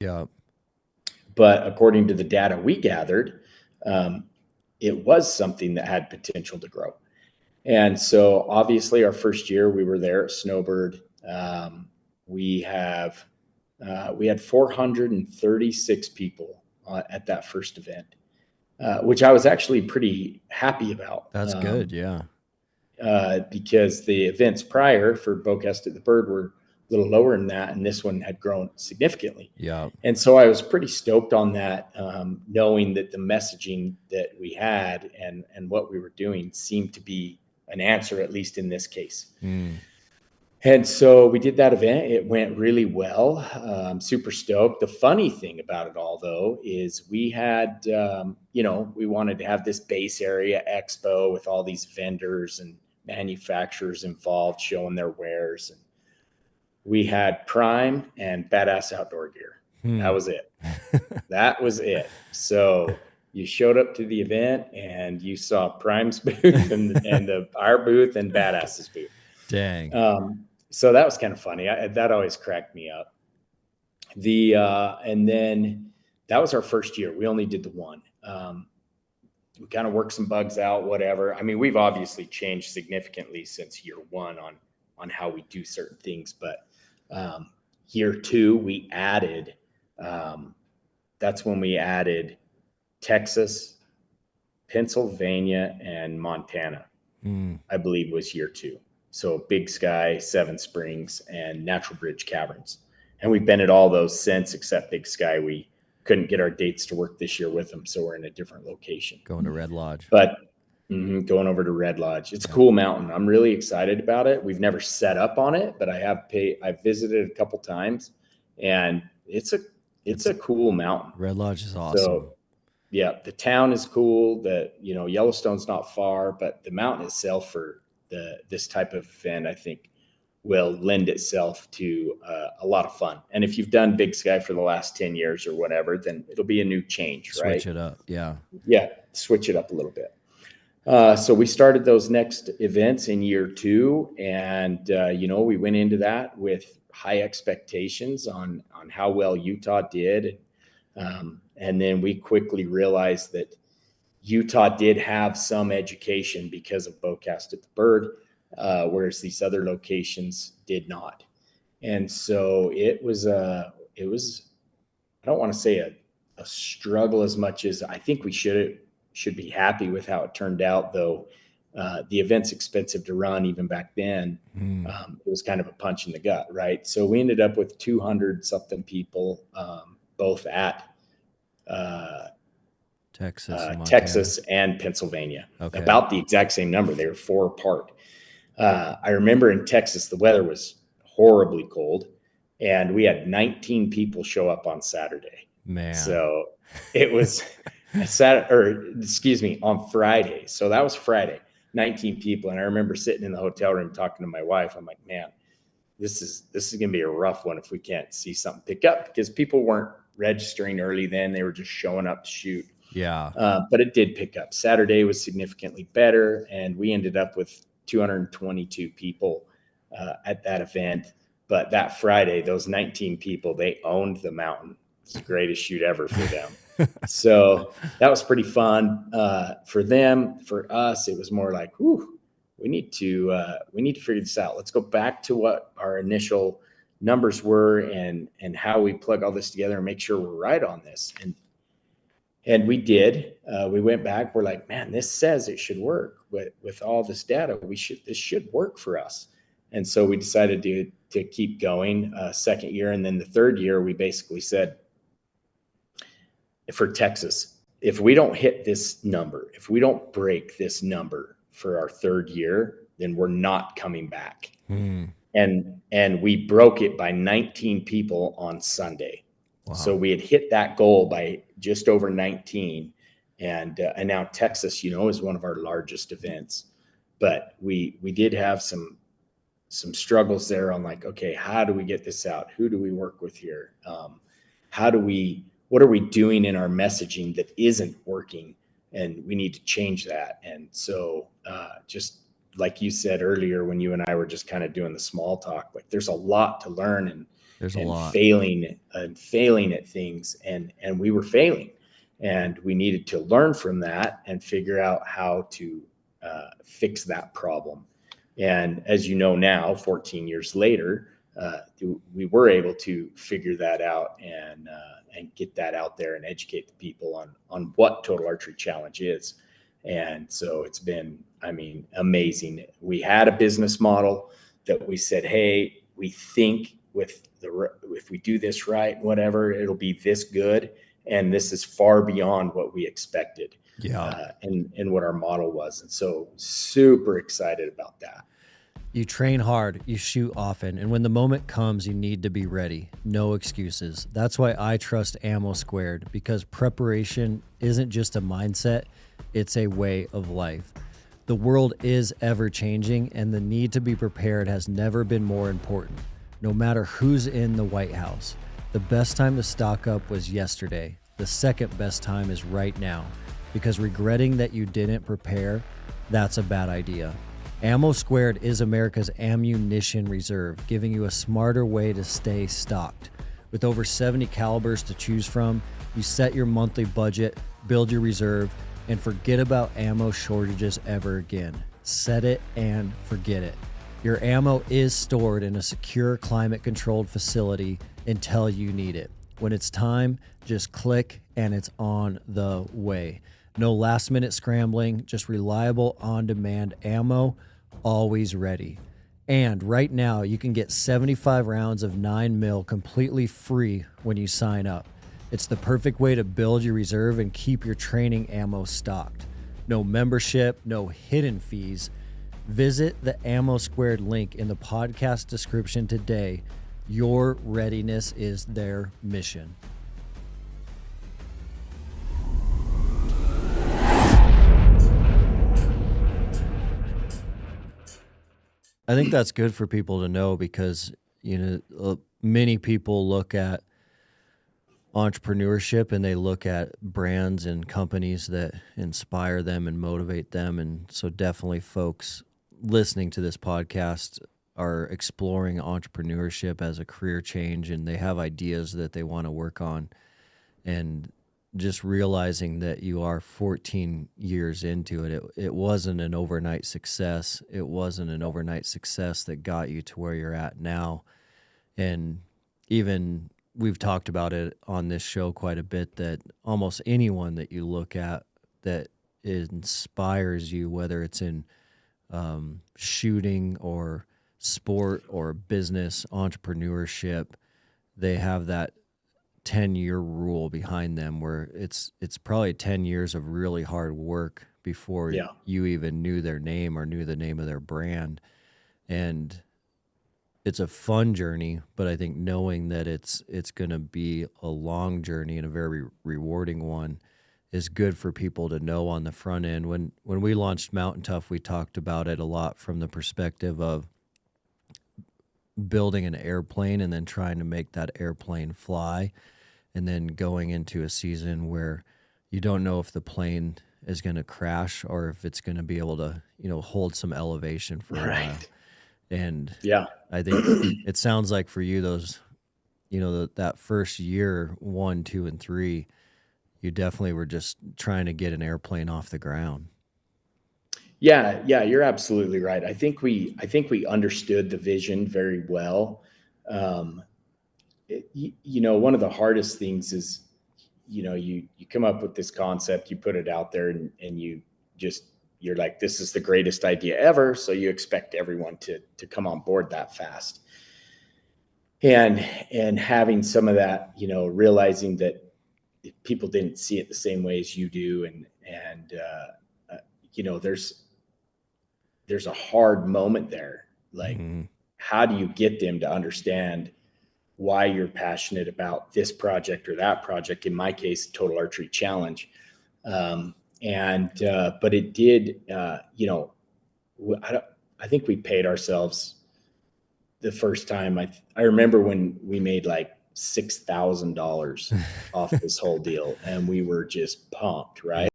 Yeah. But according to the data we gathered, it was something that had potential to grow. And so obviously our first year we were there at Snowbird. We had 436 people at that first event, which I was actually pretty happy about. That's good. Yeah. Because the events prior for Bowcast at the Bird were a little lower than that, and this one had grown significantly. Yeah. And so I was pretty stoked on that, knowing that the messaging that we had and what we were doing seemed to be an answer, at least in this case. And so we did that event. It went really well. Super stoked. The funny thing about it all, though, is we had, we wanted to have this base area expo with all these vendors and manufacturers involved showing their wares. And we had Prime and Badass Outdoor Gear. That was it. That was it. So you showed up to the event and you saw Prime's booth and our booth and Badass's booth. Dang. So that was kind of funny. That always cracked me up. And then that was our first year. We only did the one. We kind of worked some bugs out, whatever. I mean, we've obviously changed significantly since year one on how we do certain things. But year two, we added, that's when we added Texas, Pennsylvania, and Montana, I believe was year two. So Big Sky, Seven Springs, and Natural Bridge Caverns. And we've been at all those since, except Big Sky. We couldn't get our dates to work this year with them, so we're in a different location. Going to Red Lodge. But going over to Red Lodge. It's a cool mountain. I'm really excited about it. We've never set up on it, but I've visited a couple times, and it's a cool mountain. Red Lodge is awesome. So, yeah, the town is cool. Yellowstone's not far, but the mountain itself for this type of event, I think, will lend itself to a lot of fun. And if you've done Big Sky for the last 10 years or whatever, then it'll be a new change, right? Switch it up. Yeah. Yeah. Switch it up a little bit. So we started those next events in year two, and, we went into that with high expectations on how well Utah did. And then we quickly realized that Utah did have some education because of Bowcast at the Bird, whereas these other locations did not. And so it was, I don't want to say a struggle as much as I think we should be happy with how it turned out, though. The event's expensive to run even back then. It was kind of a punch in the gut, right? So we ended up with 200 something people, both at Texas and Pennsylvania. Okay. About the exact same number. They were 4 apart. I remember in Texas, the weather was horribly cold, and we had 19 people show up on Saturday. Man. So it was on Friday. So that was Friday, 19 people. And I remember sitting in the hotel room talking to my wife. I'm like, man, this is going to be a rough one if we can't see something pick up, because people weren't registering early then. They were just showing up to shoot. Yeah. But it did pick up. Saturday was significantly better, and we ended up with 222 people at that event. But that Friday, those 19 people, they owned the mountain. It's the greatest shoot ever for them. So that was pretty fun for them. For us, it was more like, whew, we need to figure this out. Let's go back to what our initial numbers were and how we plug all this together and make sure we're right on this. And we did. We went back. We're like, man, this says it should work. With all this data, this should work for us. And so we decided to keep going. Second year, and then the third year, we basically said, for Texas, if we don't hit this number, if we don't break this number for our third year, then we're not coming back. And we broke it by 19 people on Sunday. Wow. So we had hit that goal by just over 19. And now Texas, is one of our largest events. But we did have some struggles there on like, okay, how do we get this out? Who do we work with here? What are we doing in our messaging that isn't working? And we need to change that. And so just like you said earlier, when you and I were just kind of doing the small talk, like there's a lot to learn There's a lot. failing at things, and we were failing, and we needed to learn from that and figure out how to fix that problem. And as you know now, 14 years later, we were able to figure that out and get that out there and educate the people on what Total Archery Challenge is. And so it's been, I mean, amazing. We had a business model that we said, hey, we think if we do this right, whatever, it'll be this good. And this is far beyond what we expected. Yeah. And what our model was. And so super excited about that. You train hard, you shoot often, and when the moment comes, you need to be ready. No excuses. That's why I trust Ammo Squared, because preparation isn't just a mindset, it's a way of life. The world is ever changing, and the need to be prepared has never been more important, no matter who's in the White House. The best time to stock up was yesterday. The second best time is right now, because regretting that you didn't prepare, that's a bad idea. Ammo Squared is America's ammunition reserve, giving you a smarter way to stay stocked. With over 70 calibers to choose from, you set your monthly budget, build your reserve, and forget about ammo shortages ever again. Set it and forget it. Your ammo is stored in a secure, climate-controlled facility until you need it. When it's time, just click and it's on the way. No last-minute scrambling, just reliable, on-demand ammo, always ready. And right now, you can get 75 rounds of 9mm completely free when you sign up. It's the perfect way to build your reserve and keep your training ammo stocked. No membership, no hidden fees. Visit the Ammo Squared link in the podcast description today. Your readiness is their mission. I think that's good for people to know, because, you know, many people look at entrepreneurship and they look at brands and companies that inspire them and motivate them. And so definitely folks listening to this podcast are exploring entrepreneurship as a career change, and they have ideas that they want to work on. And just realizing that you are 14 years into it, it wasn't an overnight success. It wasn't an overnight success that got you to where you're at now. And even we've talked about it on this show quite a bit, that almost anyone that you look at that inspires you, whether it's in shooting or sport or business, entrepreneurship, they have that 10-year rule behind them, where it's probably 10 years of really hard work before you even knew their name or knew the name of their brand. And it's a fun journey, but I think knowing that it's going to be a long journey and a very rewarding one is good for people to know on the front end. When we launched Mountain Tough, we talked about it a lot from the perspective of building an airplane and then trying to make that airplane fly, and then going into a season where you don't know if the plane is going to crash or if it's going to be able to, you know, hold some elevation for a while. And I think it sounds like for you, those, you know, that first year, 1, 2, and 3, you definitely were just trying to get an airplane off the ground. Yeah, you're absolutely right. I think we understood the vision very well. You know, one of the hardest things is, you know, you come up with this concept, you put it out there, and you're like, this is the greatest idea ever. So you expect everyone to come on board that fast. And having some of that, you know, realizing that people didn't see it the same way as you do. And you know, there's a hard moment there. Like, how do you get them to understand why you're passionate about this project or that project? In my case, Total Archery Challenge. But it did, you know, I think we paid ourselves the first time. I remember when we made like $6,000 off this whole deal, and we were just pumped, right?